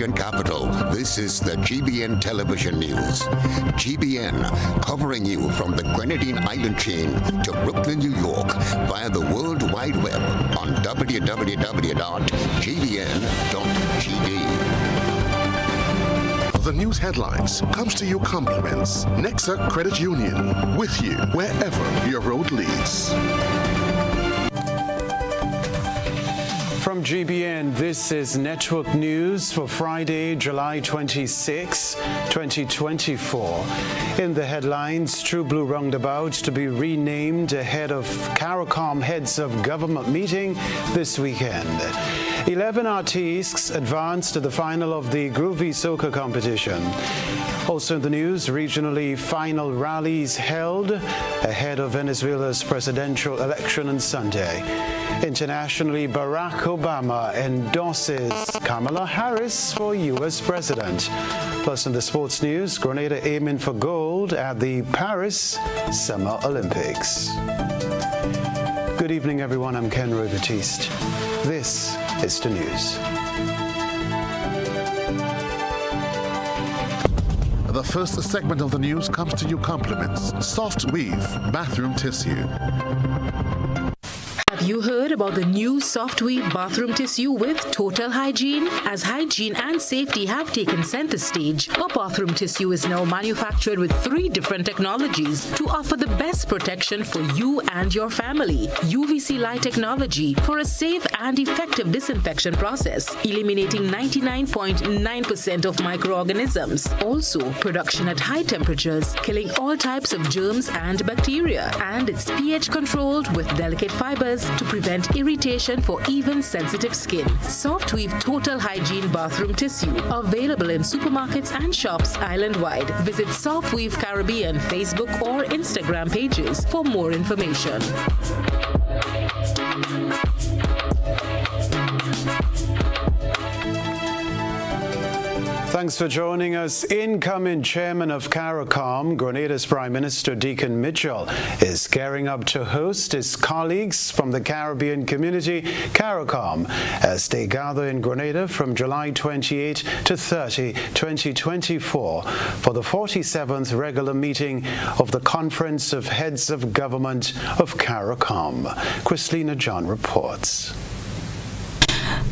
Caribbean capital, this is the GBN television news. GBN, covering you from the Grenadine Island chain to Brooklyn, New York, via the World Wide Web on www.gbn.gd. The news headlines comes to you compliments Nexa Credit Union, with you wherever your road leads. From GBN, this is Network News for Friday, July 26, 2024. In the headlines, True Blue Roundabout to be renamed ahead of CARICOM Heads of Government meeting this weekend. 11 artistes advanced to the final of the Groovy Soca competition. Also in the news, regionally final rallies held ahead of Venezuela's presidential election on Sunday. Internationally, Barack Obama endorses Kamala Harris for U.S. president. Plus in the sports news, Grenada aiming for gold at the Paris Summer Olympics. Good evening, everyone. I'm Kenroy, Baptiste. This is the news. The first segment of the news comes to you compliments Soft Weave Bathroom Tissue. Have you heard about the new Soft Weave bathroom tissue with total hygiene? As hygiene and safety have taken center stage, our bathroom tissue is now manufactured with 3 different technologies to offer the best protection for you and your family. UVC light technology for a safe and effective disinfection process, eliminating 99.9% of microorganisms. Also, production at high temperatures, killing all types of germs and bacteria. And it's pH controlled with delicate fibers to prevent irritation for even sensitive skin. Soft Weave Total Hygiene Bathroom Tissue, available in supermarkets and shops island-wide. Visit Soft Weave Caribbean Facebook or Instagram pages for more information. Thanks for joining us. Incoming chairman of CARICOM, Grenada's Prime Minister Deacon Mitchell, is gearing up to host his colleagues from the Caribbean community, CARICOM, as they gather in Grenada from July 28 to 30, 2024, for the 47th regular meeting of the Conference of Heads of Government of CARICOM. Christina John reports.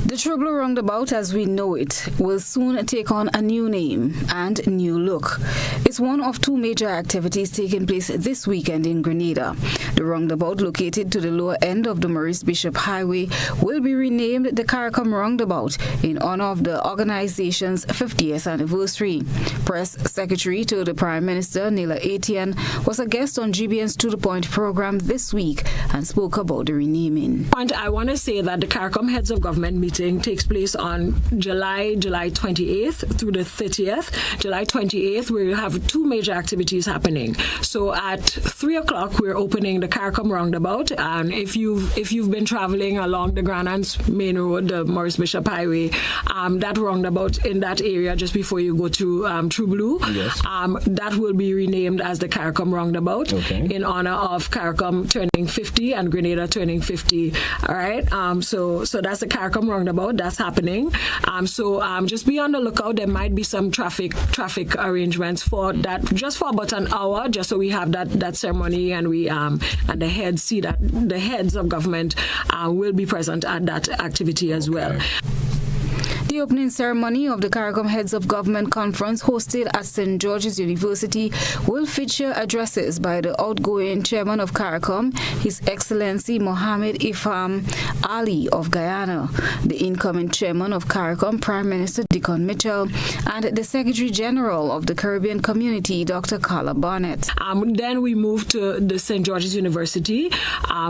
The True Blue Roundabout, as we know it, will soon take on a new name and new look. It's one of 2 major activities taking place this weekend in Grenada. The roundabout, located to the lower end of the Maurice Bishop Highway, will be renamed the CARICOM Roundabout in honor of the organization's 50th anniversary. Press Secretary to the Prime Minister, Nila Etienne, was a guest on GBN's To The Point program this week and spoke about the renaming. I want to say that the CARICOM Heads of Government meeting takes place on July 28th through the 30th. July 28th, we have 2 major activities happening. So at 3 o'clock, we're opening the CARICOM Roundabout. And if you've been traveling along the Grand Anse Main Road, the Maurice Bishop Highway, that roundabout in that area just before you go to True Blue, yes. That will be renamed as the CARICOM Roundabout in honor of CARICOM turning 50 and Grenada turning 50. All right. So that's the CARICOM Roundabout. That's happening. So just be on the lookout. There might be some traffic arrangements for that, just for about an hour, just so we have that ceremony and we and the heads see that the heads of government will be present at that activity as well. The opening ceremony of the CARICOM Heads of Government Conference, hosted at St. George's University, will feature addresses by the outgoing chairman of CARICOM, His Excellency Mohammed Ifam Ali of Guyana, the incoming chairman of CARICOM, Prime Minister Deacon Mitchell, and the Secretary General of the Caribbean Community, Dr. Carla Barnett. Then we move to the St. George's University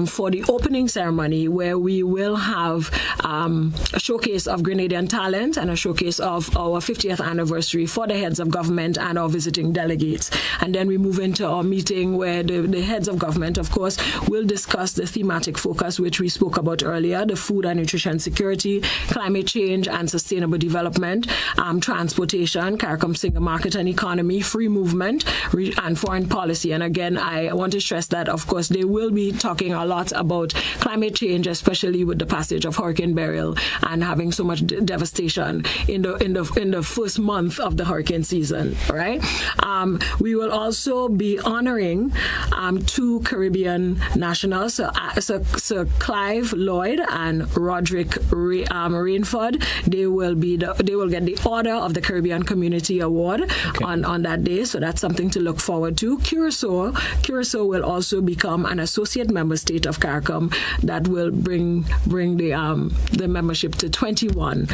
for the opening ceremony, where we will have a showcase of Grenadian talent and a showcase of our 50th anniversary for the heads of government and our visiting delegates. And then we move into our meeting where the heads of government, of course, will discuss the thematic focus which we spoke about earlier, the food and nutrition security, climate change and sustainable development, transportation, CARICOM single market and economy, free movement, and foreign policy. And again, I want to stress that, of course, they will be talking a lot about climate change, especially with the passage of Hurricane Beryl and having so much devastation participation in the first month of the hurricane season, right? We will also be honoring 2 Caribbean nationals, Sir Clive Lloyd and Roderick Rainford. They will get the Order of the Caribbean Community Award on that day, so that's something to look forward to. Curacao will also become an associate member state of CARICOM that will bring the membership to 21.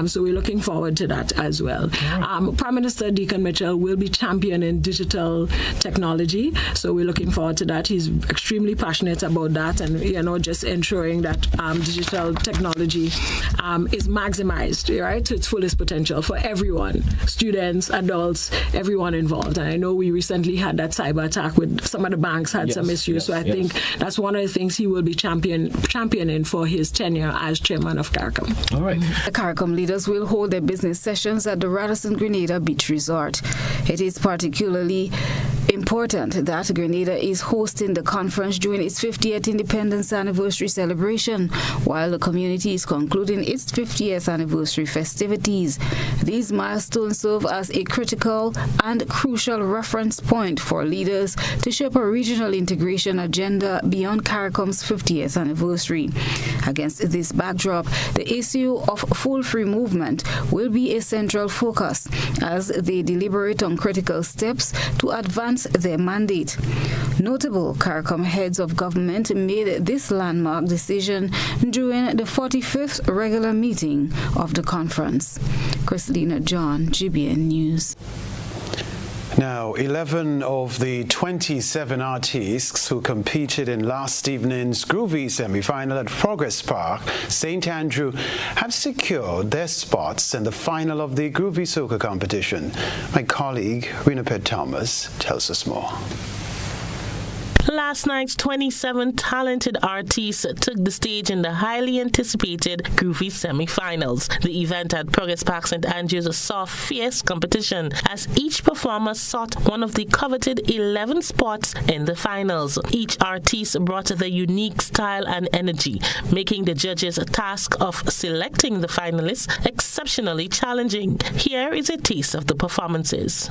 So we're looking forward to that as well. Prime Minister Deacon Mitchell will be championing digital technology, so we're looking forward to that. He's extremely passionate about that, and just ensuring that digital technology is maximized, right, to its fullest potential for everyone, students, adults, everyone involved. And I know we recently had that cyber attack with some of the banks had some issues, so I think that's one of the things he will be championing for his tenure as chairman of CARICOM. All right. The CARICOM leaders will hold their business sessions at the Radisson Grenada Beach Resort. It is particularly important that Grenada is hosting the conference during its 50th independence anniversary celebration, while the community is concluding its 50th anniversary festivities. These milestones serve as a critical and crucial reference point for leaders to shape a regional integration agenda beyond CARICOM's 50th anniversary. Against this backdrop, the issue of full free movement will be a central focus as they deliberate on critical steps to advance their mandate. Notable CARICOM heads of government made this landmark decision during the 45th regular meeting of the conference. Christina John, GBN News. Now, 11 of the 27 artists who competed in last evening's Groovy semi-final at Progress Park, St. Andrew, have secured their spots in the final of the Groovy Soca competition. My colleague, Renapet Thomas, tells us more. Last night's 27 talented artists took the stage in the highly anticipated Groovy semi-finals. The event at Progress Park St. Andrews saw fierce competition as each performer sought one of the coveted 11 spots in the finals. Each artist brought their unique style and energy, making the judges' task of selecting the finalists exceptionally challenging. Here is a taste of the performances.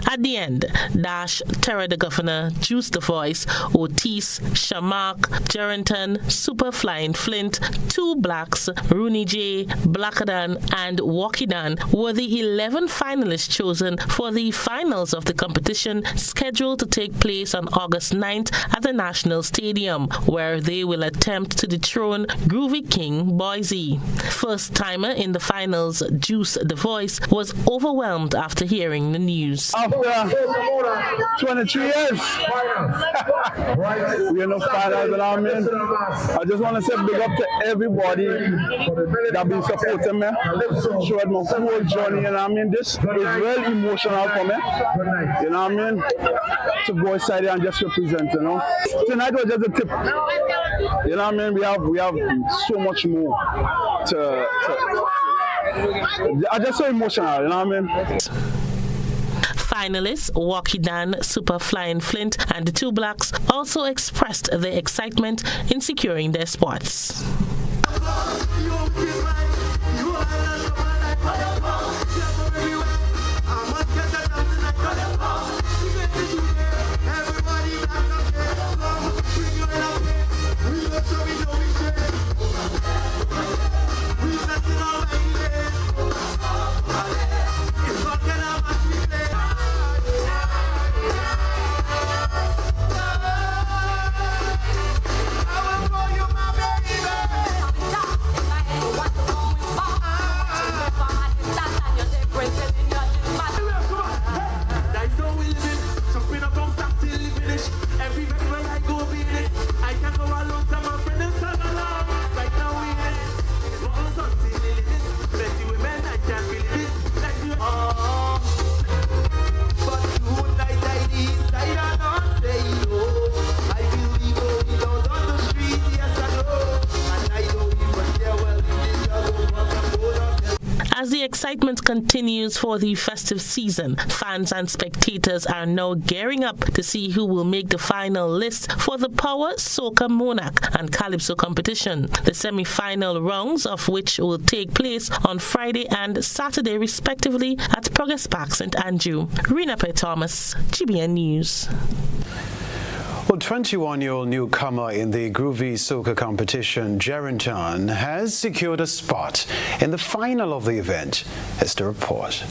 At the end, Dash, Terror the Governor, Juice the Voice, Otis, Shamak, Jerrington, Super Flying Flint, Two Blacks, Rooney J, Blackadan, and Wakidan were the 11 finalists chosen for the finals of the competition scheduled to take place on August 9th at the National Stadium, where they will attempt to dethrone Groovy King Boise. First-timer in the finals, Juice the Voice, was overwhelmed after hearing the news. After 23 years, we are no finals, but I mean, I just want to say big up to everybody that been supporting me throughout my whole journey, and I mean, this is really emotional for me, you know what I mean, to go inside and just represent, you know. Tonight was just a tip, you know what I mean, we have so much more to I'm just so emotional, you know what I mean. Finalists Wakidan, Super Flying Flint, and the Two Blacks also expressed their excitement in securing their spots. excitement continues for the festive season. Fans and spectators are now gearing up to see who will make the final list for the Power, Soca, Monarch and Calypso competition. The semi-final rounds of which will take place on Friday and Saturday respectively at Progress Park, St. Andrew. Rena P. Thomas, GBN News. Well, 21-year-old newcomer in the Groovy Soca competition, Jerrington, has secured a spot in the final of the event. Here's the report.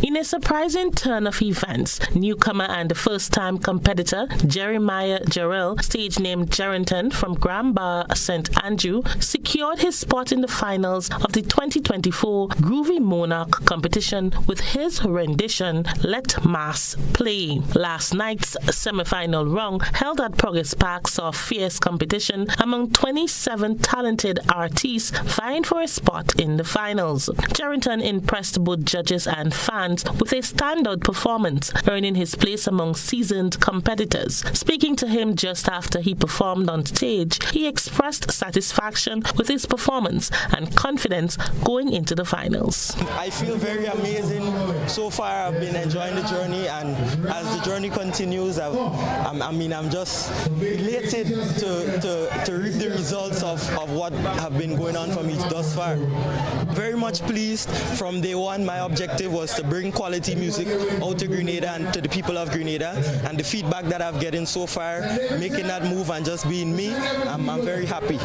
In a surprising turn of events, newcomer and first-time competitor Jeremiah Jarrell, stage name Jerrington from Grand Bar, St. Andrew, secured his spot in the finals of the 2024 Groovy Monarch competition with his rendition, Let Mass Play. Last night's semi-final round held at Progress Park saw fierce competition among 27 talented artists vying for a spot in the finals. Jerrington impressed both judges and fans with a standout performance, earning his place among seasoned competitors. Speaking to him just after he performed on stage, he expressed satisfaction with his performance and confidence going into the finals. I feel very amazing. So far I've been enjoying the journey, and as the journey continues, I'm just elated to reap the results of what have been going on for me thus far. Very much pleased. From day one, my objective was to bring quality music out to Grenada and to the people of Grenada, and the feedback that I've getting so far, making that move and just being me, I'm very happy.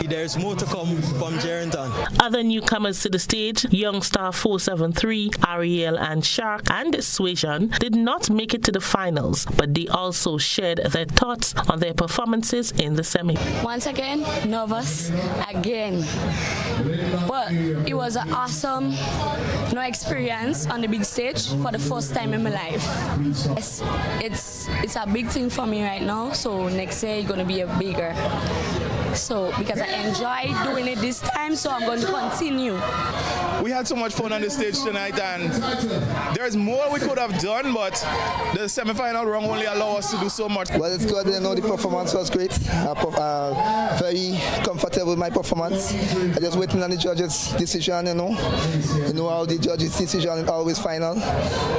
There's more to come from Jerrington. Other newcomers to the stage, Youngstar 473, Ariel and Shark and Suasion, did not make it to the finals, but they also shared their thoughts on their performances in the semi. Once again, nervous again, but it was an awesome experience on the big stage for the first time in my life. It's a big thing for me right now, so next year it's going to be a bigger. So because I enjoyed doing it this time, so I'm going to continue. We had so much fun on the stage tonight, and there's more we could have done, but the semi-final round only allowed us to do so much. Well, it's good. The performance was great. Very comfortable with my performance. I just waiting on the judges' decision. You know how the judges' decision is always final.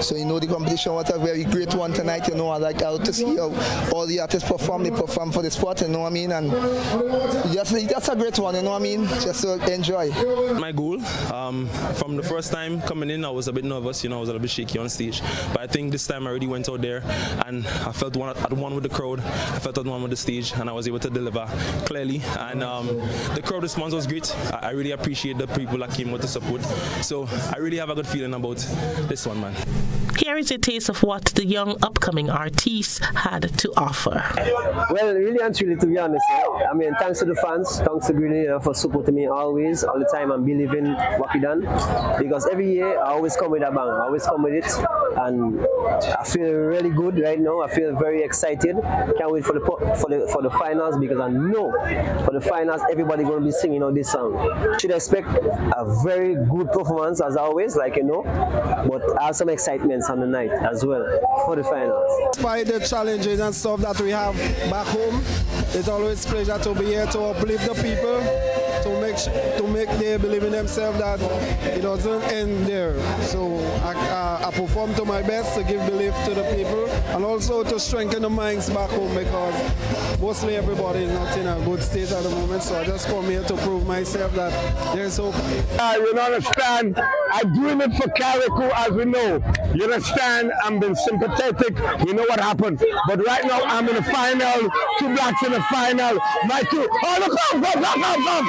So the competition was a very great one tonight. I like out to see how all the artists perform. They perform for the sport. You know what I mean? And just a great one. You know what I mean? Just to enjoy. My goal. From the first time coming in, I was a bit nervous, I was a little bit shaky on stage. But I think this time I really went out there and I felt at one with the crowd, I felt at one with the stage, and I was able to deliver clearly. And the crowd response was great. I really appreciate the people that came with the support. So I really have a good feeling about this one, man. Here is a taste of what the young upcoming artists had to offer. Well, really and truly, to be honest, thanks to the fans, thanks to Grenada for supporting me always, all the time, and believing what we done. Because every year I always come with a bang, I always come with it, and I feel really good right now. I feel very excited. Can't wait for the finals, because I know for the finals everybody gonna be singing on this song. Should expect a very good performance as always, but I have some excitements on the night as well for the finals. Despite the challenges and stuff that we have back home, it's always a pleasure to be here to uplift the people, to make them believe in themselves that it doesn't end there. So I perform to my best to give belief to the people, and also to strengthen the minds back home, because mostly everybody is not in a good state at the moment. So I just come here to prove myself that there's hope. You understand? I'm doing it for Carrico, as we know. You understand? I'm being sympathetic. We know what happened. But right now, I'm in the final. 2 blacks in the final. My two. Oh, look, come.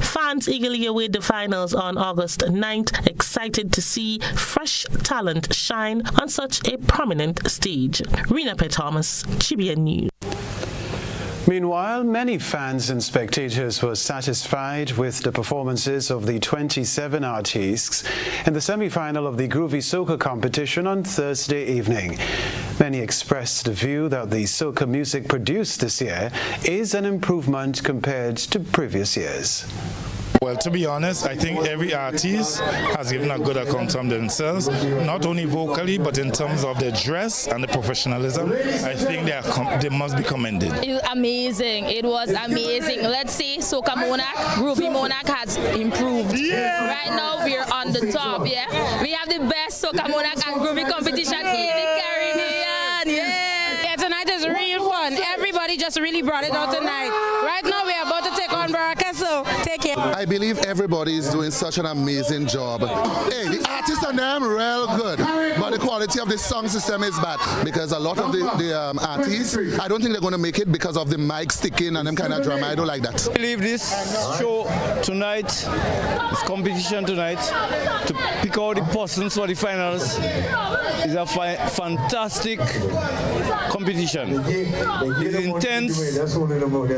Fans eagerly await the finals on August 9th, excited to see fresh talent shine on such a prominent stage. Rena P. Thomas, GBN News. Meanwhile, many fans and spectators were satisfied with the performances of the 27 artists in the semi-final of the Groovy Soca competition on Thursday evening. Many expressed the view that the soca music produced this year is an improvement compared to previous years. Well, to be honest, I think every artist has given a good account of themselves, not only vocally, but in terms of their dress and the professionalism. I think they must be commended. It was amazing. It was amazing. Let's say Soca Monarch, Groovy Monarch has improved. Yeah. Right now, we're on the top, yeah? We have the best Soca Monarch and Groovy competition in the Caribbean, yeah! Tonight is real fun. Everybody just really brought it out tonight. Right now, we are about to take on Baraka, so take care. I believe everybody is doing such an amazing job. Hey, the artists and them real good, but the quality of the sound system is bad because a lot of the artists, I don't think they're going to make it because of the mic sticking and them kind of drama. I don't like that. I believe this show tonight, this competition tonight, to pick out the persons for the finals is a fantastic competition. It's intense,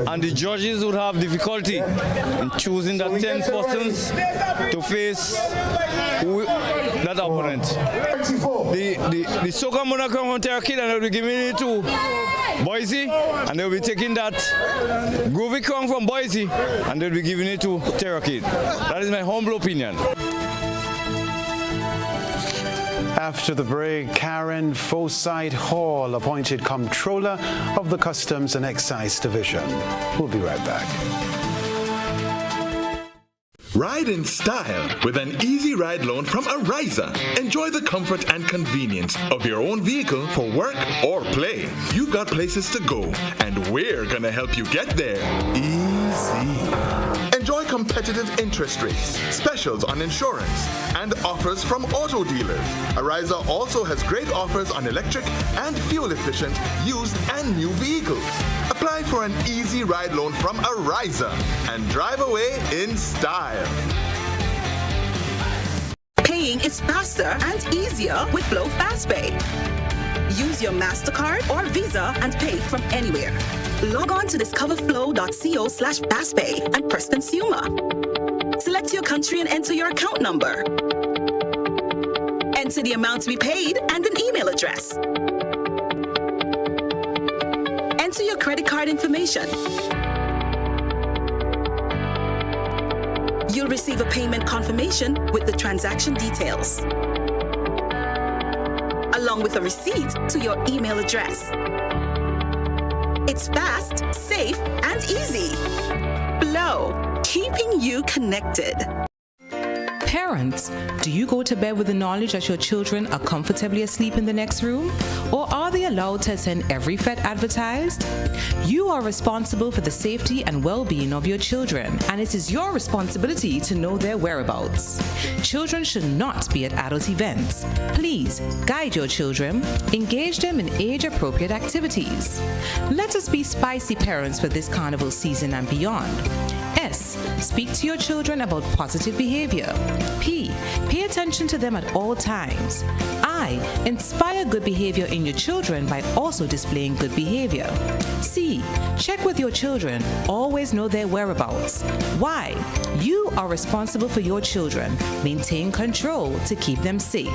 and the judges would have difficulty in choosing the 10 persons to face that opponent. The Soca Monarch from Turkey, and they'll be giving it to Boise, and they'll be taking that Groovy Kong from Boise, and they'll be giving it to Turkey. That is my humble opinion. After the break, Karen Forsyth Hall appointed Comptroller of the Customs and Excise Division. We'll be right back. Ride in style with an easy ride loan from Ariza. Enjoy the comfort and convenience of your own vehicle for work or play. You've got places to go, and we're gonna help you get there easy. Enjoy competitive interest rates, specials on insurance, and offers from auto dealers. Ariza also has great offers on electric and fuel-efficient used and new vehicles. Apply for an easy ride loan from Ariza and drive away in style. Paying is faster and easier with Blow FastPay. Use your MasterCard or Visa and pay from anywhere. Log on to discoverflow.co/fastpay and press Consumer. Select your country and enter your account number. Enter the amount to be paid and an email address. Enter your credit card information. You'll receive a payment confirmation with the transaction details, along with a receipt to your email address. It's fast, safe, and easy. Blow, keeping you connected. Parents, do you go to bed with the knowledge that your children are comfortably asleep in the next room? Or are they allowed to attend every FET advertised? You are responsible for the safety and well-being of your children, and it is your responsibility to know their whereabouts. Children should not be at adult events. Please guide your children, engage them in age-appropriate activities. Let us be spicy parents for this carnival season and beyond. S. Speak to your children about positive behavior. P. Pay attention to them at all times. I. Inspire good behavior in your children by also displaying good behavior. C. Check with your children. Always know their whereabouts. Y. You are responsible for your children. Maintain control to keep them safe.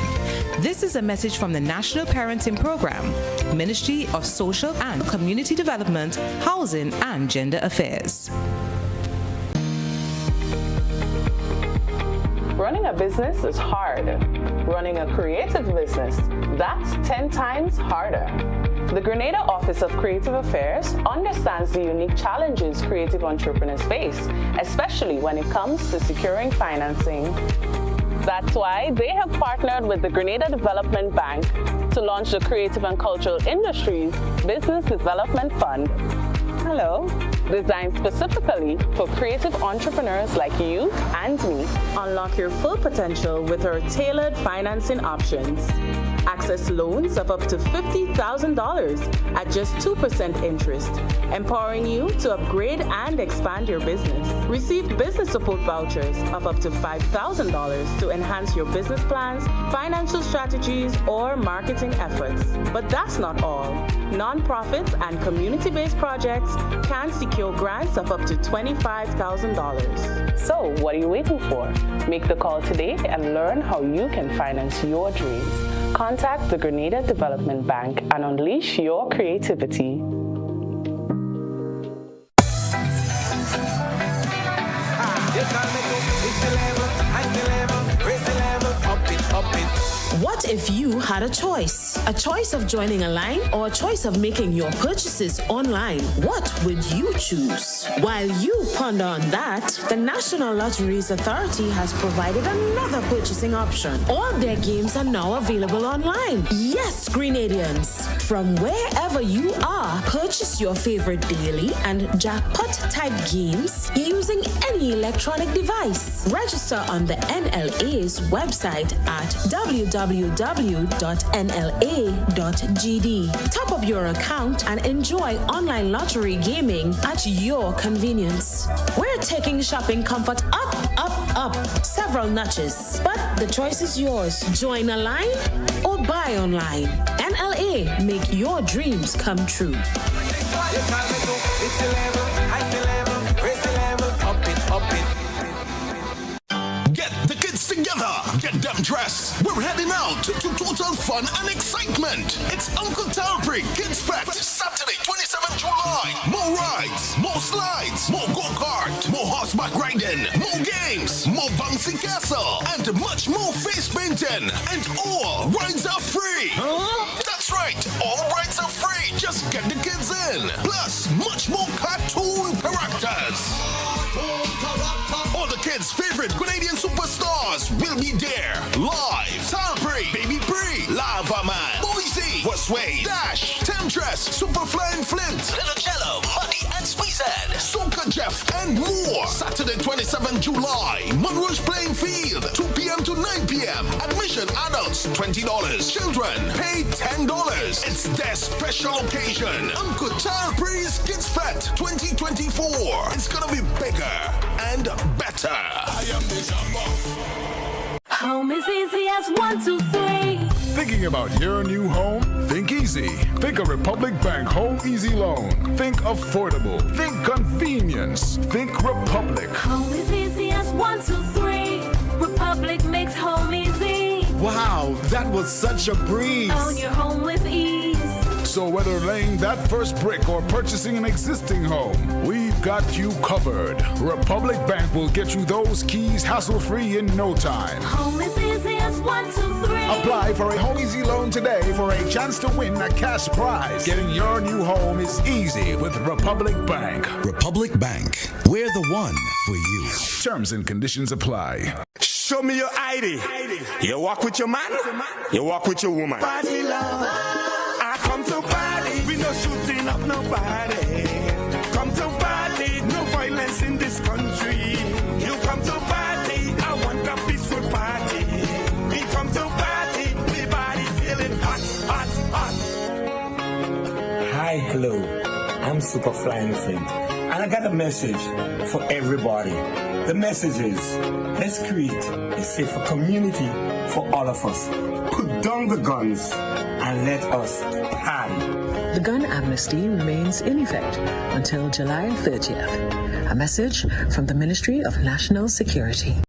This is a message from the National Parenting Program, Ministry of Social and Community Development, Housing and Gender Affairs. Running a business is hard. Running a creative business, that's 10 times harder. The Grenada Office of Creative Affairs understands the unique challenges creative entrepreneurs face, especially when it comes to securing financing. That's why they have partnered with the Grenada Development Bank to launch the Creative and Cultural Industries Business Development Fund. Hello. Designed specifically for creative entrepreneurs like you and me. Unlock your full potential with our tailored financing options. Access loans of up to $50,000 at just 2% interest, empowering you to upgrade and expand your business. Receive business support vouchers of up to $5,000 to enhance your business plans, financial strategies, or marketing efforts. But that's not all. Nonprofits and community-based projects can secure grants of up to $25,000. So, what are you waiting for? Make the call today and learn how you can finance your dreams. Contact the Grenada Development Bank and unleash your creativity. You call me What if you had a choice? A choice of joining a line or a choice of making your purchases online? What would you choose? While you ponder on that, the National Lotteries Authority has provided another purchasing option. All their games are now available online. Yes, Grenadians, from wherever you are, purchase your favorite daily and jackpot type games using any electronic device. Register on the NLA's website at www.nla.gd. Top up your account and enjoy online lottery gaming at your convenience. We're taking shopping comfort up, up, up several notches, but the choice is yours. Join a line or buy online. NLA, make your dreams come true. Get the kids together. Get them dressed. We're heading out to total fun and excitement. It's Uncle Talbry Kids Fest, Saturday, 27 July. More rides, more slides, more go-kart, more horseback riding, more games, more bouncy castle, and much more face painting. And all rides are free. That's right. All rides are free. Just get the kids in. Plus, much more cartoon characters. All the kids' favorite Canadian superstars will be there. Live. Talbry, Baby Bree, Lava Man, Boise, Wasway, Dash, Temptress, Superfly and Flint, Little Cello, Muddy and Squeezehead, Soca Jeff, and more. Saturday, 27 July, Monroe's Playing Field, 2 p.m. to 9 p.m. Admission adults, $20. Children, pay $10. It's their special occasion. Uncle Talbry's Kids Fest 2024. It's gonna be bigger and better. I am the Home is easy as 1, 2, 3. Thinking about your new home? Think easy. Think a Republic Bank Home Easy Loan. Think affordable. Think convenience. Think Republic. Home is easy as 1, 2, 3. Republic makes home easy. Wow, that was such a breeze. Own your home with ease. So whether laying that first brick or purchasing an existing home, we've got you covered. Republic Bank will get you those keys hassle-free in no time. Home is easy as 1, 2, 3. Apply for a Home Easy Loan today for a chance to win a cash prize. Getting your new home is easy with Republic Bank. Republic Bank, we're the one for you. Terms and conditions apply. Show me your ID. You walk with your man, you walk with your woman. Party love. I come to party, we no shooting up nobody. Come to party, no violence in this country. You come to party, I want a peaceful party. We come to party, my body feeling hot, hot, hot. Hi, hello, I'm Superfly and Flint, and I got a message for everybody. The message is, let's create a safer community for all of us. Put down the guns and let us party. The gun amnesty remains in effect until July 30th. A message from the Ministry of National Security.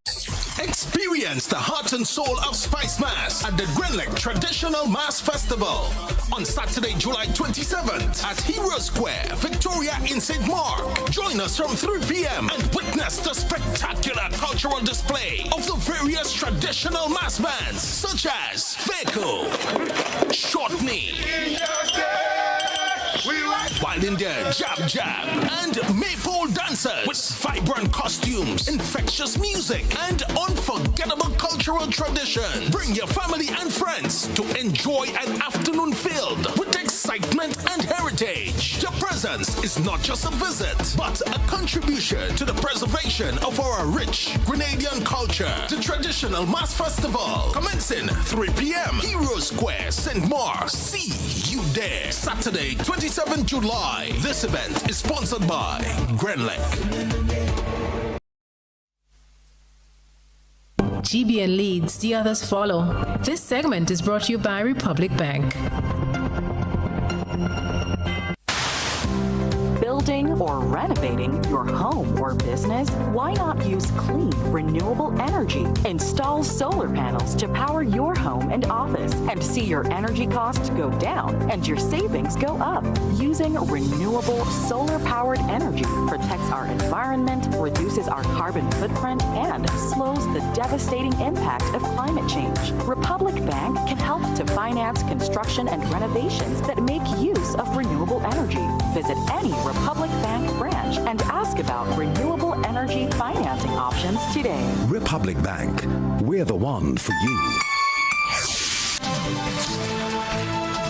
Experience the heart and soul of Spice Mass at the Grenlec Traditional Mass Festival on Saturday, July 27th at Hero Square, Victoria in St. Mark. Join us from 3 p.m. and witness the spectacular cultural display of the various traditional mass bands such as Vehicle, Short Knee, Wild Indian, Jab Jab, and Maypole dancers with vibrant costumes, infectious music, and unforgettable cultural tradition. Bring your family and friends to enjoy an afternoon filled with excitement and heritage. Your presence is not just a visit, but a contribution to the preservation of our rich Grenadian culture. The Traditional Mass Festival, commencing 3 p.m. Hero Square, St. Mark. See you there. Saturday, 27 July. This event is sponsored by Grenlec. GBN leads, the others follow. This segment is brought to you by Republic Bank. Building or renovating your home or business? Why not use clean, renewable energy? Install solar panels to power your home and office and see your energy costs go down and your savings go up. Using renewable solar-powered energy protects our environment, reduces our carbon footprint, and slows the devastating impact of climate change. Republic Bank can help to finance construction and renovations that make use of renewable energy. Visit any Republic Bank branch and ask about renewable energy financing options today. Republic Bank, we're the one for you.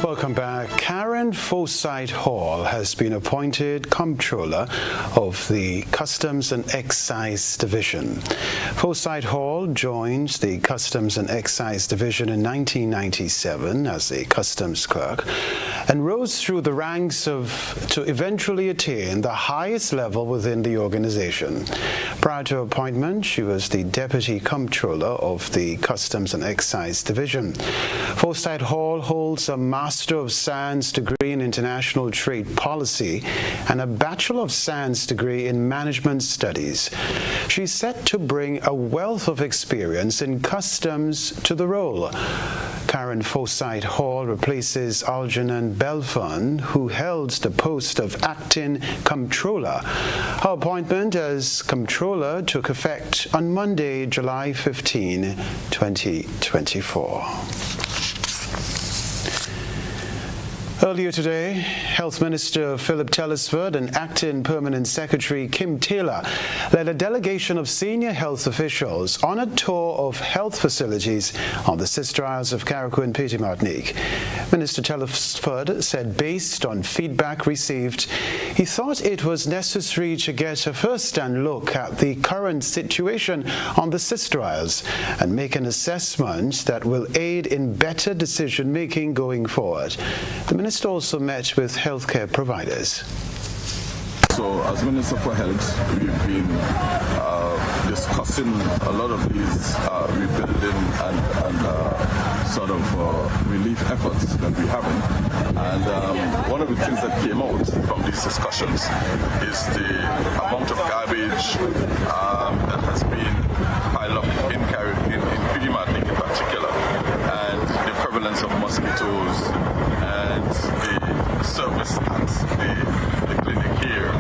Welcome back. Karen Forsyth Hall has been appointed Comptroller of the Customs and Excise Division. Forsyth Hall joined the Customs and Excise Division in 1997 as a customs clerk and rose through the ranks to eventually attain the highest level within the organization. Prior to appointment, she was the Deputy Comptroller of the Customs and Excise Division. Forsyth Hall holds a Master of Science degree in International Trade Policy and a Bachelor of Science degree in Management Studies. She's set to bring a wealth of experience in customs to the role. Karen Forsyth Hall replaces Algernon Belfon, who held the post of Acting Comptroller. Her appointment as Comptroller took effect on Monday, July 15, 2024. Earlier today, Health Minister Philip Telesford and Acting Permanent Secretary Kim Taylor led a delegation of senior health officials on a tour of health facilities on the Sister Isles of Carriacou and Petit Martinique. Minister Telesford said based on feedback received, he thought it was necessary to get a first-hand look at the current situation on the Sister Isles and make an assessment that will aid in better decision-making going forward. The Minister also met with healthcare providers. So, as Minister for Health, we've been discussing a lot of these rebuilding and sort of relief efforts that we're having. And one of the things that came out from these discussions is the amount of garbage that has been piled up in Petit Martinique in particular, and the prevalence of mosquitoes and the service at the clinic here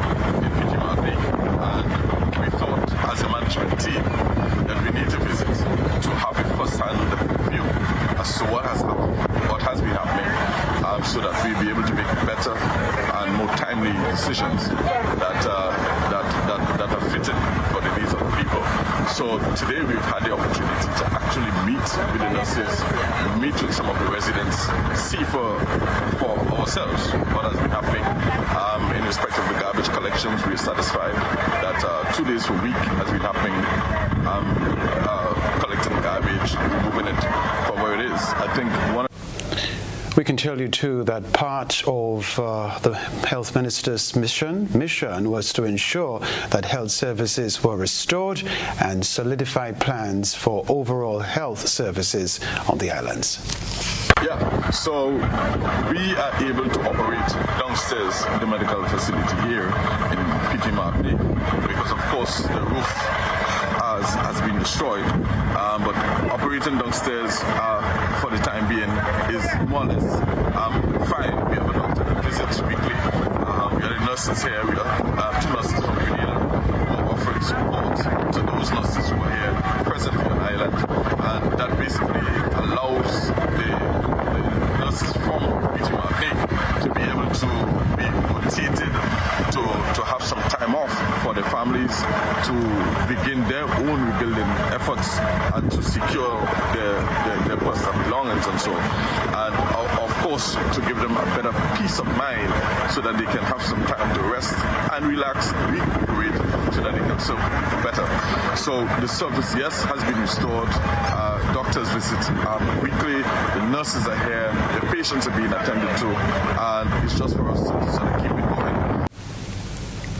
in Petit Martinique. And we thought as a management team that we need to visit to have a first-hand view as to what has happened, what has been happening, so that we'll be able to make better and more timely decisions that are fitted for the needs of the people. So today we've had the opportunity to actually meet with the nurses, meet with some of the residents, see for ourselves what has been happening. In respect of the garbage collections, we're satisfied that 2 days per week has been happening, collecting garbage, removing it from where it is. I think we can tell you too that part of the Health Minister's mission was to ensure that health services were restored and solidify plans for overall health services on the islands. Yeah, so we are able to operate downstairs in the medical facility here in Petit Martinique because, of course, the roof has been destroyed, but operating downstairs for the time being is more or less fine. We have a doctor that visits weekly. We have the nurses here. We have 2 nurses from Grenada who are offering support to those nurses who are here presently on the island, and that basically allows the nurses from Petit Martinique to be able to be rotated to have some time off for the families to begin their own rebuilding efforts and to secure their personal belongings and so on. And of course, to give them a better peace of mind so that they can have some time to rest and relax, recuperate, so that they can serve people better. So the service, yes, has been restored. Doctors visit weekly, the nurses are here, the patients are being attended to, and it's just for us to sort of keep it going.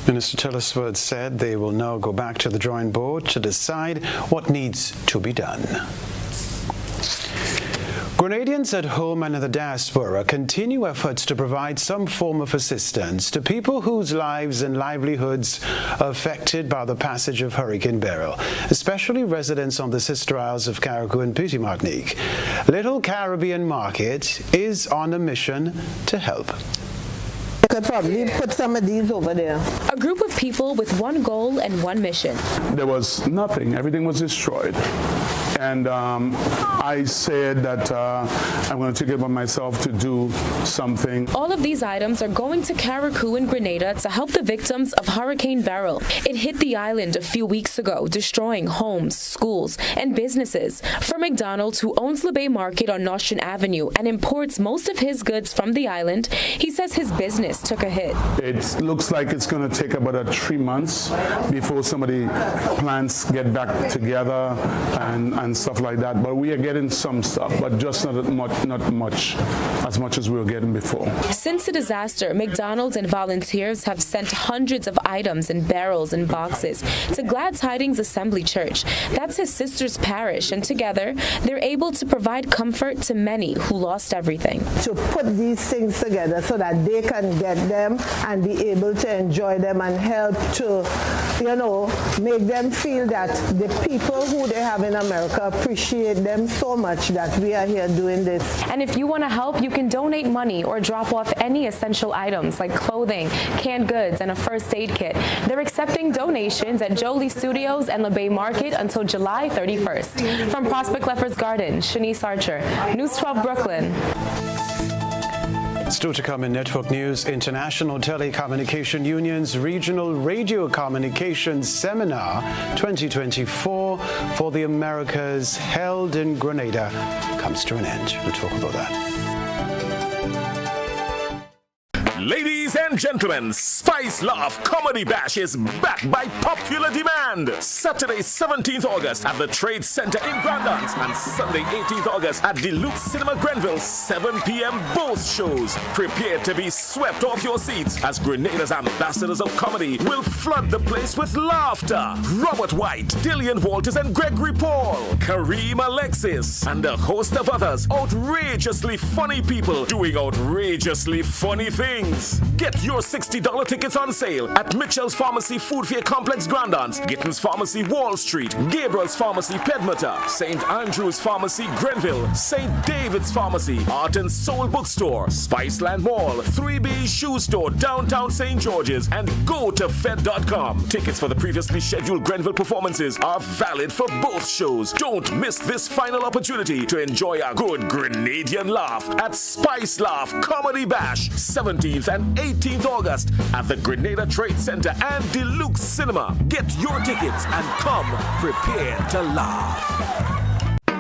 Minister Telesford said they will now go back to the drawing board to decide what needs to be done. Grenadians at home and in the diaspora continue efforts to provide some form of assistance to people whose lives and livelihoods are affected by the passage of Hurricane Beryl, especially residents on the sister isles of Carriacou and Petit Martinique. Little Caribbean Market is on a mission to help. I could probably put some of these over there. A group of people with one goal and one mission. There was nothing. Everything was destroyed. And I said that I'm going to take it upon myself to do something. All of these items are going to Carriacou and Grenada to help the victims of Hurricane Beryl. It hit the island a few weeks ago, destroying homes, schools, and businesses. For McDonald, who owns Le Bay Market on Nostrand Avenue and imports most of his goods from the island, he says his business took a hit. It looks like it's going to take about 3 months before some of the plants get back together and stuff like that. But we are getting some stuff, but just not much as much as we were getting before. Since the disaster, McDonald's and volunteers have sent hundreds of items in barrels and boxes to Glad Tidings Assembly Church. That's his sister's parish, and together they're able to provide comfort to many who lost everything. To put these things together so that they can get them and be able to enjoy them and help to, make them feel that the people who they have in America appreciate them so much that we are here doing this. And if you want to help, you can donate money or drop off any essential items like clothing, canned goods, and a first aid kit. They're accepting donations at Jolie Studios and Le Bay Market until July 31st. From Prospect Lefferts Garden, Shanice Archer, News 12 Brooklyn. Still to come in Network News, International Telecommunication Union's Regional Radio Communications Seminar 2024 for the Americas held in Grenada comes to an end. We'll talk about that. Ladies and gentlemen, Spice Love Comedy Bash is back by popular demand. Saturday, 17th August at the Trade Center in Grandance and Sunday, 18th August at Deluxe Cinema Grenville, 7 p.m. both shows. Prepare to be swept off your seats as Grenada's ambassadors of comedy will flood the place with laughter. Robert White, Dillian Walters and Gregory Paul, Kareem Alexis, and a host of others outrageously funny people doing outrageously funny things. Get your $60 tickets on sale at Mitchell's Pharmacy Food Fair Complex Grandance, Gittins Pharmacy Wall Street, Gabriel's Pharmacy Pedmota, St. Andrew's Pharmacy Grenville, St. David's Pharmacy, Art and Soul Bookstore, Spiceland Mall, 3B Shoe Store, Downtown St. George's, and go to Fed.com. Tickets for the previously scheduled Grenville performances are valid for both shows. Don't miss this final opportunity to enjoy a good Grenadian laugh at Spice Laugh Comedy Bash, 17th and 18th August at the Grenada Trade Center and Deluxe Cinema. Get your tickets and come prepared to laugh.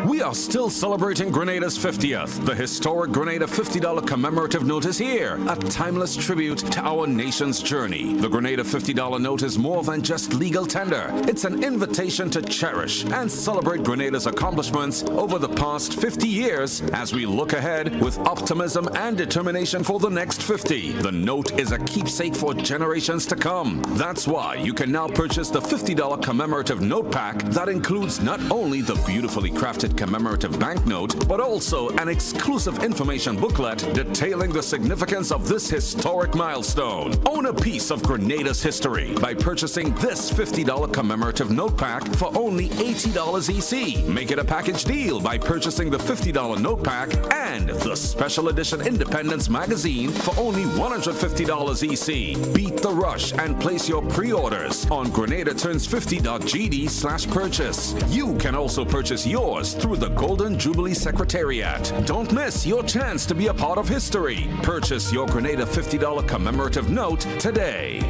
We are still celebrating Grenada's 50th. The historic Grenada $50 commemorative note is here, a timeless tribute to our nation's journey. The Grenada $50 note is more than just legal tender. It's an invitation to cherish and celebrate Grenada's accomplishments over the past 50 years as we look ahead with optimism and determination for the next 50. The note is a keepsake for generations to come. That's why you can now purchase the $50 commemorative note pack that includes not only the beautifully crafted commemorative banknote, but also an exclusive information booklet detailing the significance of this historic milestone. Own a piece of Grenada's history by purchasing this $50 commemorative note pack for only $80 EC. Make it a package deal by purchasing the $50 note pack and the special edition Independence magazine for only $150 EC. Beat the rush and place your pre-orders on GrenadaTurns50.gd/purchase. You can also purchase yours through the Golden Jubilee Secretariat. Don't miss your chance to be a part of history. Purchase your Grenada $50 commemorative note today.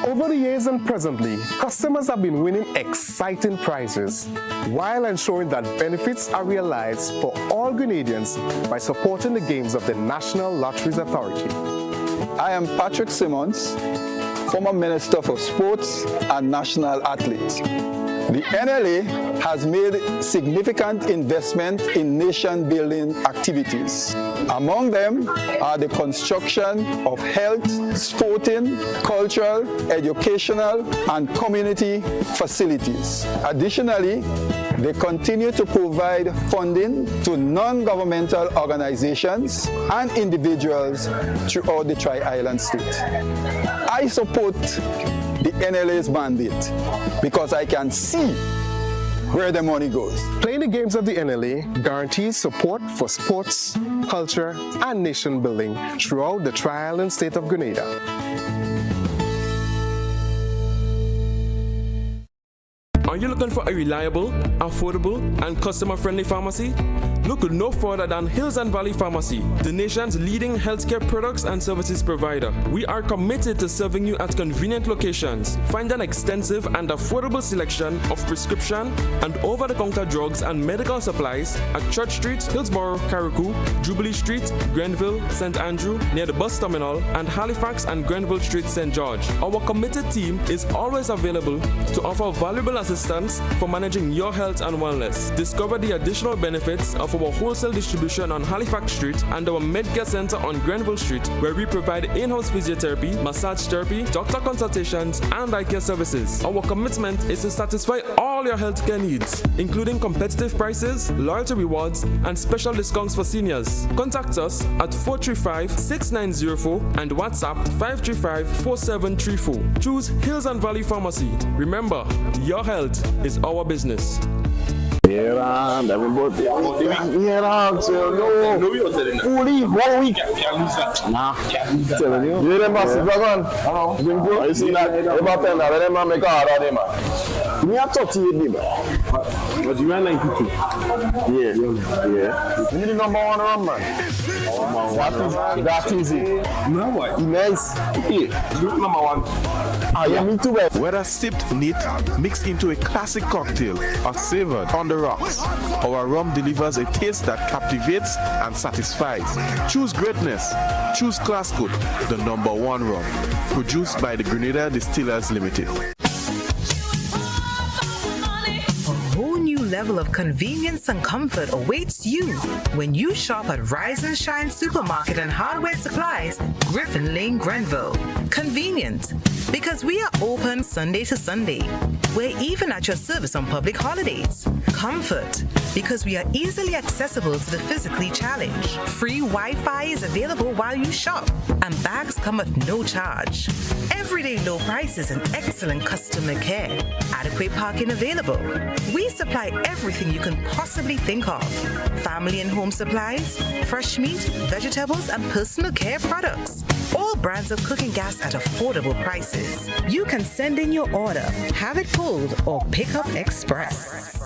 Over the years and presently, customers have been winning exciting prizes while ensuring that benefits are realized for all Grenadians by supporting the games of the National Lotteries Authority. I am Patrick Simmons, former Minister for Sports and National Athlete. The NLA has made significant investment in nation-building activities. Among them are the construction of health, sporting, cultural, educational, and community facilities. Additionally, they continue to provide funding to non-governmental organizations and individuals throughout the Tri-Island state. I support the NLA's mandate because I can see where the money goes. Playing the games of the NLA guarantees support for sports, culture, and nation building throughout the Tri-Island state of Grenada. Are you looking for a reliable, affordable, and customer-friendly pharmacy? Look no further than Hills and Valley Pharmacy, the nation's leading healthcare products and services provider. We are committed to serving you at convenient locations. Find an extensive and affordable selection of prescription and over-the-counter drugs and medical supplies at Church Street, Hillsborough, Carriacou, Jubilee Street, Grenville, St. Andrew, near the bus terminal, and Halifax and Grenville Street, St. George. Our committed team is always available to offer valuable assistance for managing your health and wellness. Discover the additional benefits of our wholesale distribution on Halifax Street and our Medcare Center on Grenville Street, where we provide in-house physiotherapy, massage therapy, doctor consultations, and eye care services. Our commitment is to satisfy all your healthcare needs, including competitive prices, loyalty rewards, and special discounts for seniors. Contact us at 435-6904 and WhatsApp 535-4734. Choose Hills and Valley Pharmacy. Remember, your health is our business. Yeah, everybody. Yeah, so no. Fully 1 week. Nah. Telling you. You them massive dragon. Hello. You see that? About 10 now. Them make a hard day, man. Me have 38, man. But you are 92. Yeah. You need the number one run, man. That is it. No what? Nice. Yeah. Number one. Yeah, me too, man. Whether sipped neat, mixed into a classic cocktail, or savored on the rocks, our rum delivers a taste that captivates and satisfies. Choose greatness. Choose Classcoat, the number one rum. Produced by the Grenada Distillers Limited. Level of convenience and comfort awaits you when you shop at Rise and Shine Supermarket and Hardware Supplies, Griffin Lane, Grenville. Convenient, because we are open Sunday to Sunday. We're even at your service on public holidays. Comfort, because we are easily accessible to the physically challenged. Free Wi-Fi is available while you shop, and bags come at no charge. Everyday low prices and excellent customer care. Adequate parking available. We supply everything you can possibly think of. Family and home supplies, fresh meat, vegetables, and personal care products. All brands of cooking gas at affordable prices. You can send in your order, have it pulled, or pick up express.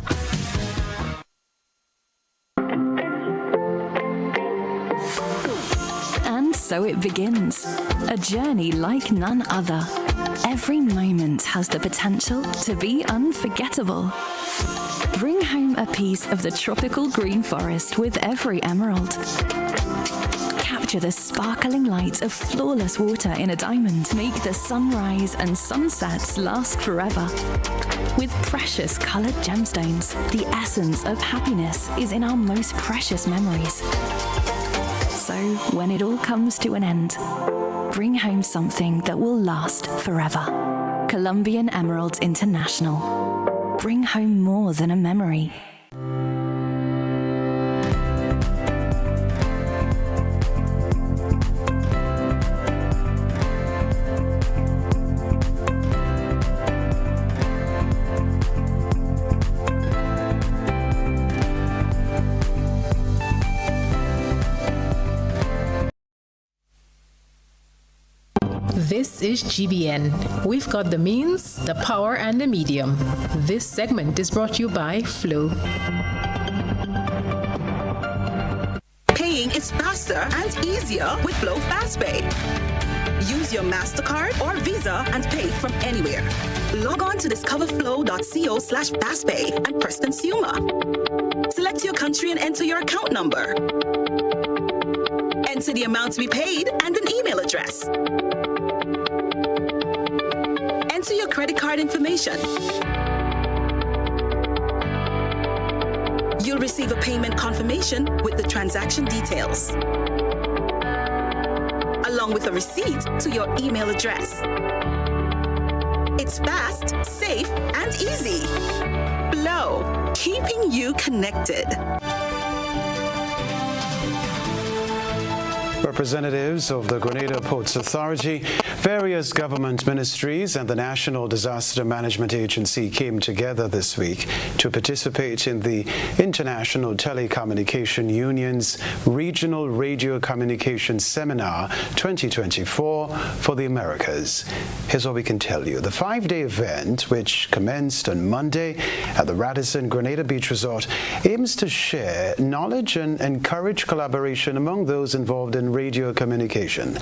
And so it begins. A journey like none other. Every moment has the potential to be unforgettable. Bring home a piece of the tropical green forest with every emerald. Capture the sparkling light of flawless water in a diamond. Make the sunrise and sunsets last forever. With precious colored gemstones, the essence of happiness is in our most precious memories. So, when it all comes to an end, bring home something that will last forever. Colombian Emeralds International. Bring home more than a memory. This is GBN. We've got the means, the power, and the medium. This segment is brought to you by Flow. Paying is faster and easier with Flow FastPay. Use your MasterCard or Visa and pay from anywhere. Log on to discoverflow.co/fastpay and press consumer. Select your country and enter your account number. Enter the amount to be paid and an email address. credit card information. You'll receive a payment confirmation with the transaction details, along with a receipt to your email address. It's fast, safe, and easy. Flow, keeping you connected. Representatives of the Grenada Ports Authority, various government ministries, and the National Disaster Management Agency came together this week to participate in the International Telecommunication Union's Regional Radio Communication Seminar 2024 for the Americas. Here's what we can tell you. The 5-day event, which commenced on Monday at the Radisson Grenada Beach Resort, aims to share knowledge and encourage collaboration among those involved in radio communication.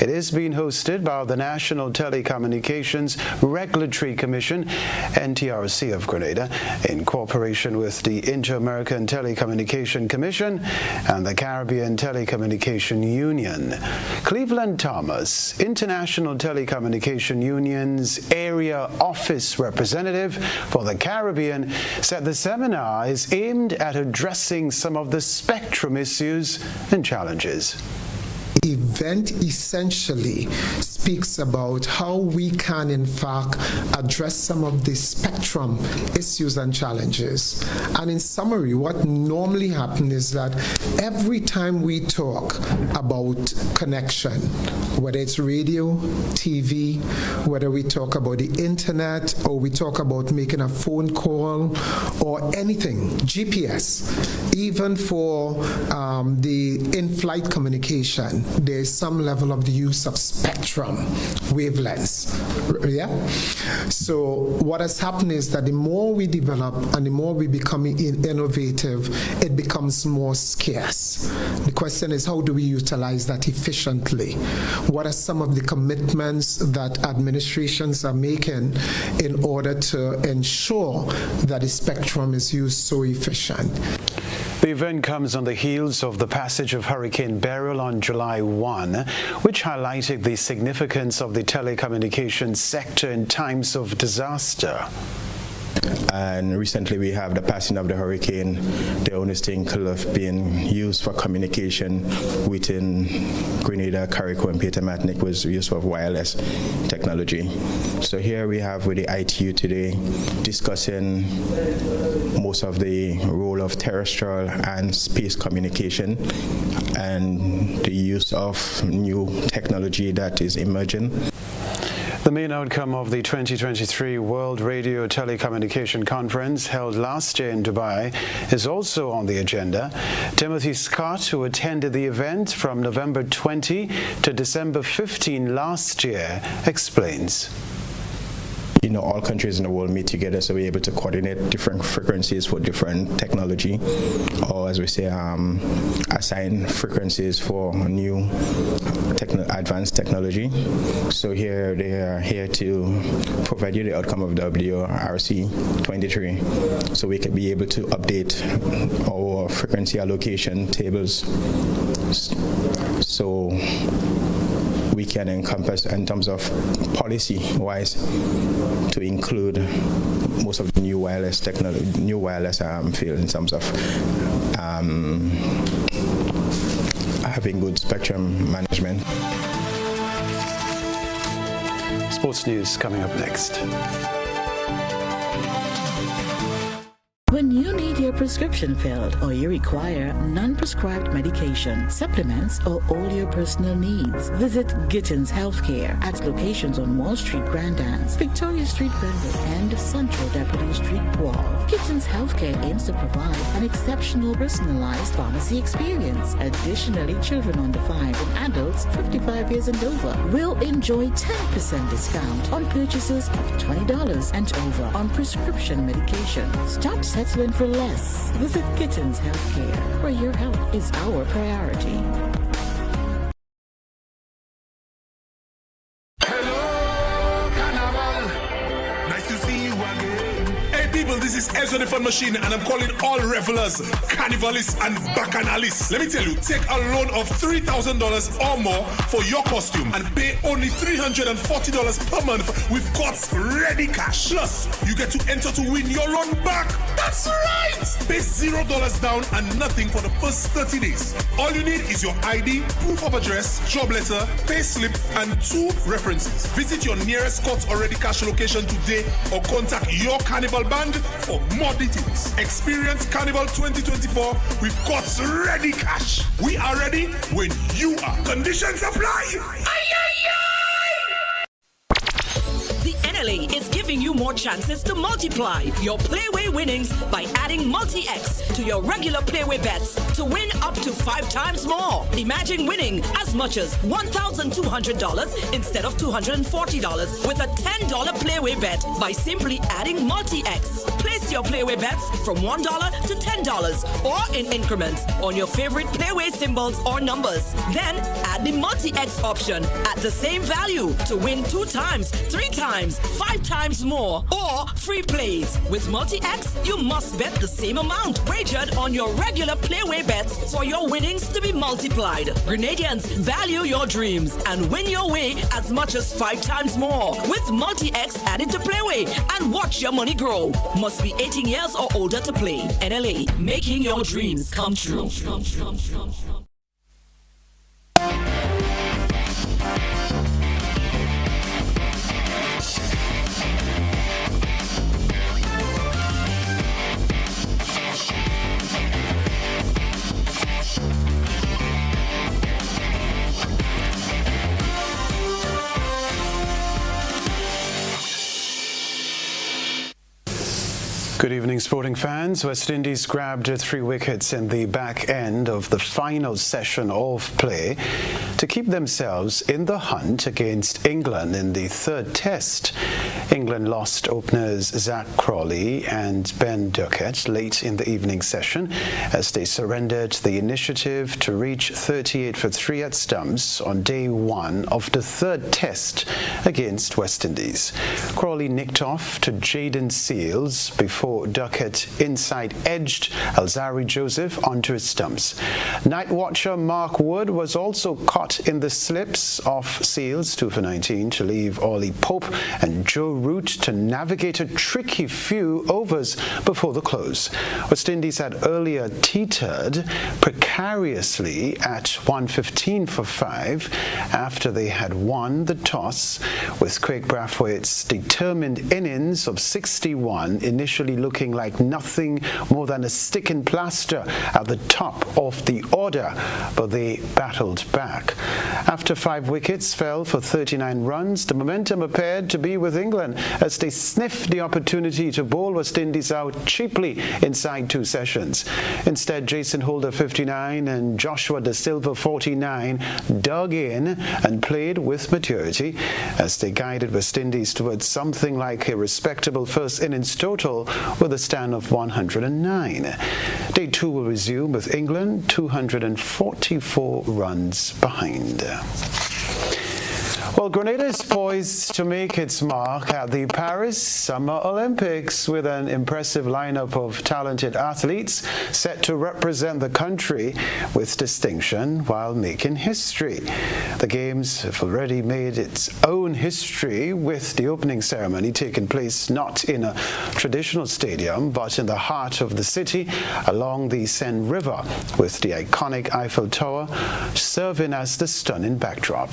It is being hosted by the National Telecommunications Regulatory Commission, NTRC of Grenada, in cooperation with the Inter-American Telecommunication Commission and the Caribbean Telecommunication Union. Cleveland Thomas, International Telecommunication Union's area office representative for the Caribbean, said the seminar is aimed at addressing some of the spectrum issues and challenges. Event essentially speaks about how we can in fact address some of the spectrum issues and challenges. And in summary, what normally happens is that every time we talk about connection, whether it's radio, TV, whether we talk about the internet, or we talk about making a phone call or anything, GPS, even for the in-flight communication, there's some level of the use of spectrum wavelengths. Yeah. So what has happened is that the more we develop and the more we become innovative, it becomes more scarce. The question is, how do we utilize that efficiently? What are some of the commitments that administrations are making in order to ensure that the spectrum is used so efficient? The event comes on the heels of the passage of Hurricane Beryl on July 1, which highlighted the significance of the telecommunications sector in times of disaster. And recently we have the passing of the hurricane. The only thing could have been used for communication within Grenada, Carriacou, and Peter Martinique was use of wireless technology. So here we have with the ITU today discussing most of the role of terrestrial and space communication and the use of new technology that is emerging. The main outcome of the 2023 World Radio Telecommunication Conference held last year in Dubai is also on the agenda. Timothy Scott, who attended the event from November 20 to December 15 last year, explains. You know, all countries in the world meet together, so we're able to coordinate different frequencies for different technology, or as we say, assign frequencies for new advanced technology. So here they are here to provide you the outcome of WRC 23, so we can be able to update our frequency allocation tables, so we can encompass in terms of policy-wise to include most of the new wireless technology, new wireless field in terms of having good spectrum management. Sports news coming up next. When you need your prescription filled or you require non-prescribed medication, supplements, or all your personal needs, visit Gittins Healthcare at locations on Wall Street, Grand Anse, Victoria Street, Grenville, and Central Deputy Street, Guelph. Gittins Healthcare aims to provide an exceptional personalized pharmacy experience. Additionally, children under 5 and adults 55 years and over will enjoy 10% discount on purchases of $20 and over on prescription medication. Stop settling for less. Visit Gittins Healthcare, where your health is our priority. this is Ezra the Fun Machine, and I'm calling all revelers, carnivalists, and bacchanalists. Let me tell you, take a loan of $3,000 or more for your costume and pay only $340 per month with God's ready cash. Plus, you get to enter to win your loan back. That's right! Pay $0 down and nothing for the first 30 days. All you need is your ID, proof of address, job letter, pay slip, and 2 references. Visit your nearest God's already cash location today or contact your Carnival band for more details. Experience Carnival 2024 with God's ready cash. We are ready when you are. Conditions apply. The NLA is giving you more chances to multiply your Playway winnings by adding Multi-X to your regular Playway bets to win up to 5 times more. Imagine winning as much as $1,200 instead of $240 with a $10 Playway bet by simply adding Multi-X. Place your Playway bets from $1 to $10 or in increments on your favorite Playway symbols or numbers. Then add the Multi-X option at the same value to win 2 times, 3 times, 5 times more, or free plays. With Multi-X, you must bet the same amount wagered on your regular Playway bets for your winnings to be multiplied. Grenadians, value your dreams and win your way as much as 5 times more with Multi-X added to Playway and watch your money grow. Must be 18 years or older to play. NLA, making your dreams come true. Good evening, sporting fans. West Indies grabbed 3 wickets in the back end of the final session of play to keep themselves in the hunt against England in the 3rd test. England lost openers Zach Crawley and Ben Duckett late in the evening session as they surrendered the initiative to reach 38 for 3 at stumps on day 1 of the 3rd test against West Indies. Crawley nicked off to Jaden Seals before Duckett inside edged Alzari Joseph onto his stumps. Night watcher Mark Wood was also caught in the slips of Seals 2 for 19 to leave Ollie Pope and Joe Root to navigate a tricky few overs before the close. West Indies had earlier teetered precariously at 115 for 5 after they had won the toss, with Craig Brathwaite's determined innings of 61 initially looking like nothing more than a stick and plaster at the top of the order, but they battled back. After 5 wickets fell for 39 runs, the momentum appeared to be with England as they sniffed the opportunity to bowl West Indies out cheaply inside 2 sessions. Instead, Jason Holder 59 and Joshua Da Silva 49 dug in and played with maturity as they guided West Indies towards something like a respectable first innings total with a stand of 109. Day 2 will resume with England 244 runs behind. Well, Grenada is poised to make its mark at the Paris Summer Olympics with an impressive lineup of talented athletes set to represent the country with distinction while making history. The Games have already made its own history with the opening ceremony taking place not in a traditional stadium but in the heart of the city along the Seine River, with the iconic Eiffel Tower serving as the stunning backdrop.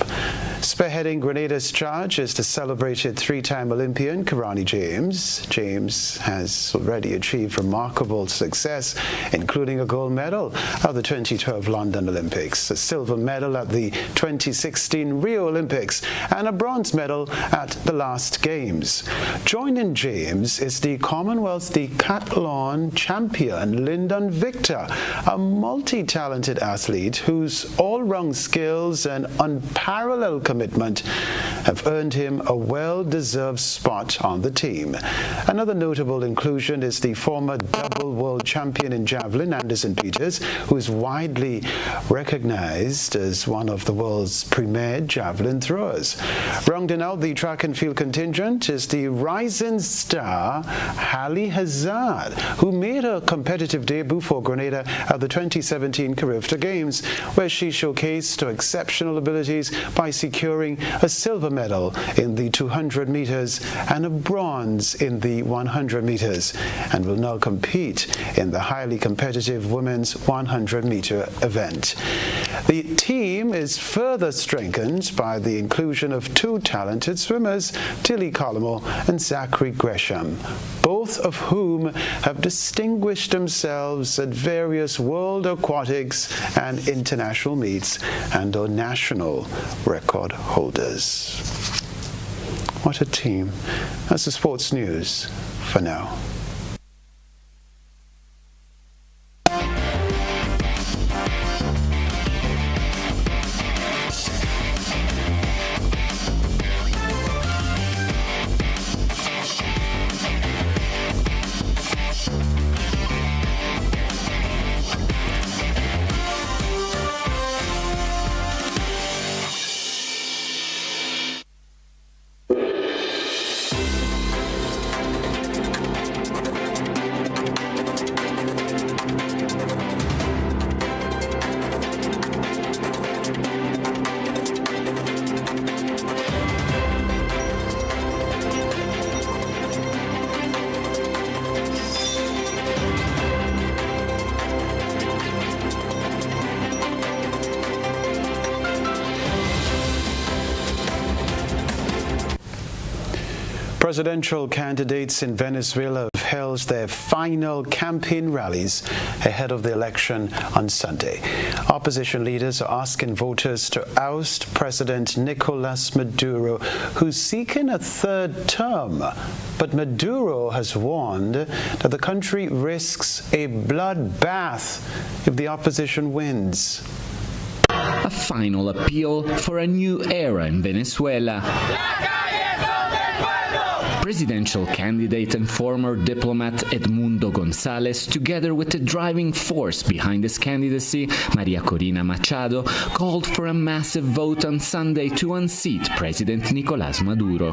Spearheading Grenada's charge is the celebrated 3-time Olympian Kirani James. James has already achieved remarkable success, including a gold medal at the 2012 London Olympics, a silver medal at the 2016 Rio Olympics, and a bronze medal at the last Games. Joining James is the Commonwealth decathlon champion Lyndon Victor, a multi-talented athlete whose all-round skills and unparalleled commitment have earned him a well-deserved spot on the team. Another notable inclusion is the former double world champion in javelin, Anderson Peters, who is widely recognized as one of the world's premier javelin throwers. Rounding out the track and field contingent is the rising star Hallie Hazard, who made her competitive debut for Grenada at the 2017 Carifta Games, where she showcased her exceptional abilities by securing a silver medal in the 200 meters and a bronze in the 100 meters, and will now compete in the highly competitive women's 100-meter event. The team is further strengthened by the inclusion of two talented swimmers, Tilly Colomore and Zachary Gresham, both of whom have distinguished themselves at various world aquatics and international meets and are national record holders. What a team. That's the sports news for now. Presidential candidates in Venezuela have held their final campaign rallies ahead of the election on Sunday. Opposition leaders are asking voters to oust President Nicolas Maduro, who's seeking a third term. But Maduro has warned that the country risks a bloodbath if the opposition wins. A final appeal for a new era in Venezuela. Presidential candidate and former diplomat Edmundo González, together with the driving force behind his candidacy, Maria Corina Machado, called for a massive vote on Sunday to unseat President Nicolás Maduro.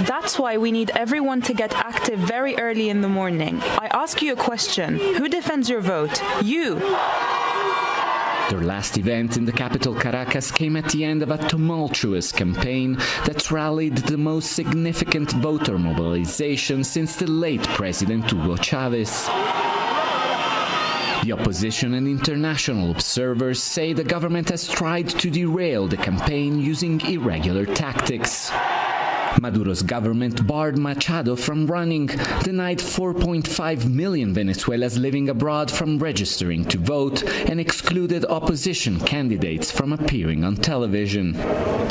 That's why we need everyone to get active very early in the morning. I ask you a question. Who defends your vote? You. Their last event in the capital Caracas came at the end of a tumultuous campaign that rallied the most significant voter mobilization since the late President Hugo Chavez. The opposition and international observers say the government has tried to derail the campaign using irregular tactics. Maduro's government barred Machado from running, denied 4.5 million Venezuelans living abroad from registering to vote, and excluded opposition candidates from appearing on television.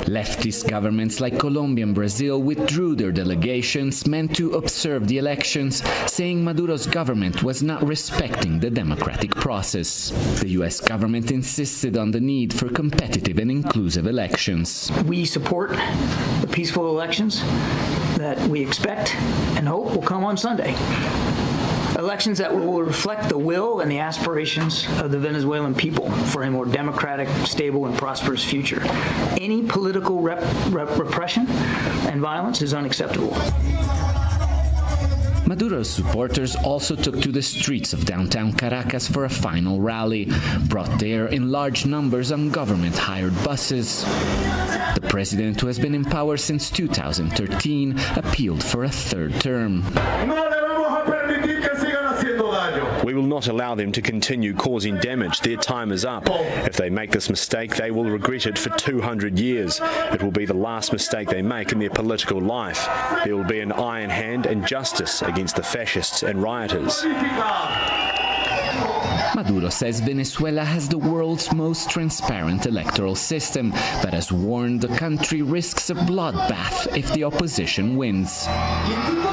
Leftist governments like Colombia and Brazil withdrew their delegations meant to observe the elections, saying Maduro's government was not respecting the democratic process. The U.S. government insisted on the need for competitive and inclusive elections. We support the peaceful elections that we expect and hope will come on Sunday. Elections that will reflect the will and the aspirations of the Venezuelan people for a more democratic, stable, and prosperous future. Any political repression and violence is unacceptable. Maduro's supporters also took to the streets of downtown Caracas for a final rally, brought there in large numbers on government-hired buses. The president, who has been in power since 2013, appealed for a third term. We will not allow them to continue causing damage. Their time is up. If they make this mistake, they will regret it for 200 years. It will be the last mistake they make in their political life. There will be an iron hand and justice against the fascists and rioters. Maduro says Venezuela has the world's most transparent electoral system, but has warned the country risks a bloodbath if the opposition wins.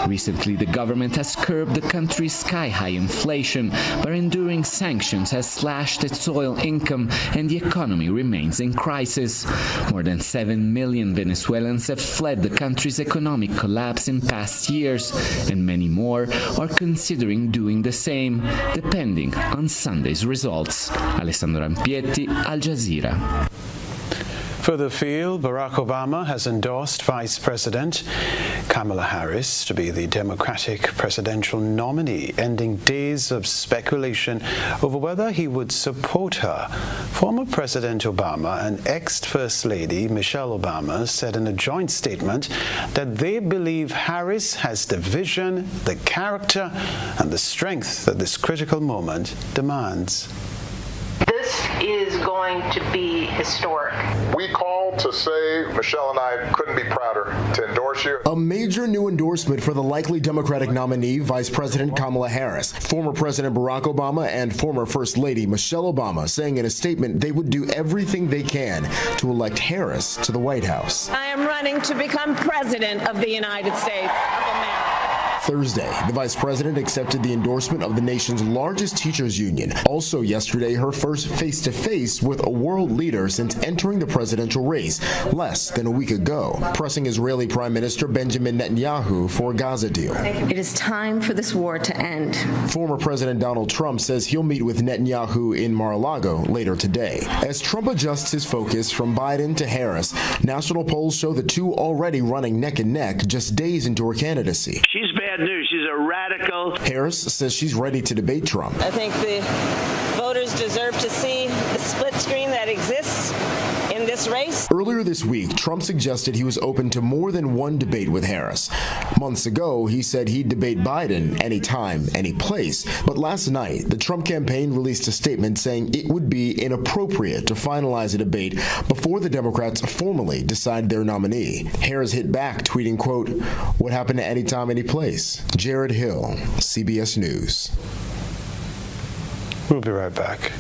Recently, the government has curbed the country's sky-high inflation, but enduring sanctions has slashed its oil income and the economy remains in crisis. More than 7 million Venezuelans have fled the country's economic collapse in past years, and many more are considering doing the same, depending on Sunday's results. Alessandro Ampietti, Al Jazeera. Further afield, Barack Obama has endorsed Vice President Kamala Harris to be the Democratic presidential nominee, ending days of speculation over whether he would support her. Former President Obama and ex-First Lady Michelle Obama said in a joint statement that they believe Harris has the vision, the character, and the strength that this critical moment demands. This is going to be historic. We called to say Michelle and I couldn't be prouder to endorse you. A major new endorsement for the likely Democratic nominee, Vice President Kamala Harris. Former President Barack Obama and former First Lady Michelle Obama saying in a statement they would do everything they can to elect Harris to the White House. I am running to become President of the United States of America. Thursday, the vice president accepted the endorsement of the nation's largest teachers union. Also yesterday, her first face-to-face with a world leader since entering the presidential race less than a week ago, pressing Israeli Prime Minister Benjamin Netanyahu for a Gaza deal. It is time for this war to end. Former President Donald Trump says he'll meet with Netanyahu in Mar-a-Lago later today. As Trump adjusts his focus from Biden to Harris, national polls show the two already running neck and neck just days into her candidacy. She's bad news. She's a radical. Harris says she's ready to debate Trump. I think the voters deserve to see the split screen that exists in this race. Earlier this week, Trump suggested he was open to more than one debate with Harris. Months ago, he said he'd debate Biden anytime, any place. But last night, the Trump campaign released a statement saying it would be inappropriate to finalize a debate before the Democrats formally decide their nominee. Harris hit back, tweeting, quote, "What happened to anytime, any place?" Jared Hill, CBS News. We'll be right back.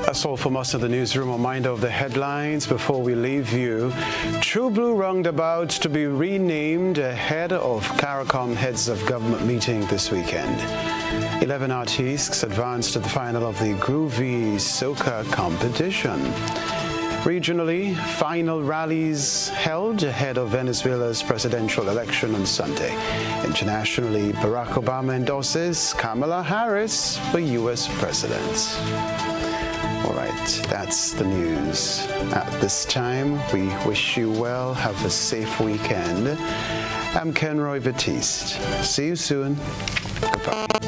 That's all from us in the newsroom. A reminder of the headlines before we leave you. True Blue roundabout to be renamed ahead of CARICOM Heads of Government meeting this weekend. 11 artistes advanced to the final of the Groovy Soca competition. Regionally, final rallies held ahead of Venezuela's presidential election on Sunday. Internationally, Barack Obama endorses Kamala Harris for U.S. president. All right, that's the news. At this time, we wish you well. Have a safe weekend. I'm Kenroy Baptiste. See you soon. Goodbye.